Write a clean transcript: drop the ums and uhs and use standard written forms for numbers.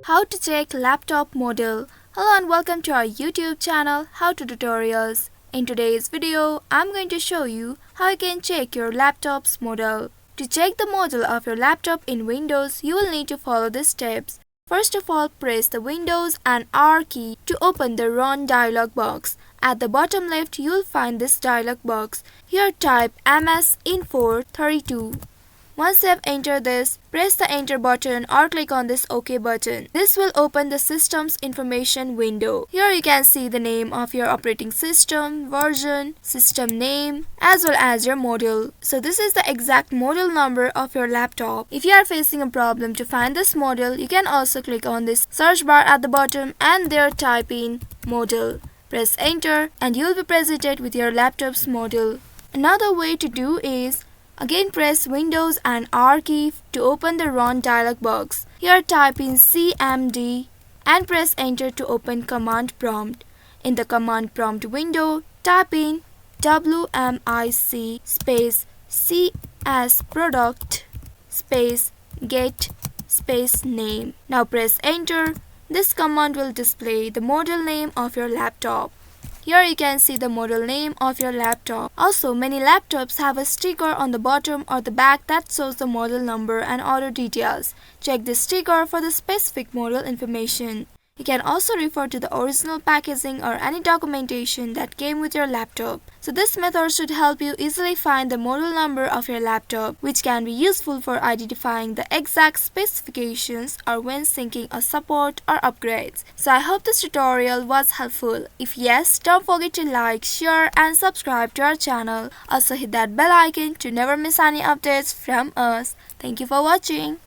How to check laptop model. Hello and welcome to our YouTube channel How to Tutorials. In today's video, I'm going to show you how you can check your laptop's model. To check the model of your laptop in Windows, you will need to follow these steps. First of all, press the Windows and R key to open the Run dialog box. At the bottom left, you will find this dialog box. Here type MS-Info32. Once you have entered this, press the enter button or click on this OK button. This will open the system's information window. Here you can see the name of your operating system, version, system name, as well as your model. So this is the exact model number of your laptop. If you are facing a problem to find this model, you can also click on this search bar at the bottom and there type in model. Press enter and you will be presented with your laptop's model. Another way to do is again press Windows and R key to open the Run dialog box. Here type in CMD and press enter to open command prompt. In the command prompt window, type in WMIC space CS product space get space name. Now press enter. This command will display the model name of your laptop. Here you can see the model name of your laptop. Also, many laptops have a sticker on the bottom or the back that shows the model number and order details. Check this sticker for the specific model information. You can also refer to the original packaging or any documentation that came with your laptop. So this method should help you easily find the model number of your laptop, which can be useful for identifying the exact specifications or when syncing a support or upgrades. So I hope this tutorial was helpful. If yes, don't forget to like, share and subscribe to our channel. Also hit that bell icon to never miss any updates from us. Thank you for watching.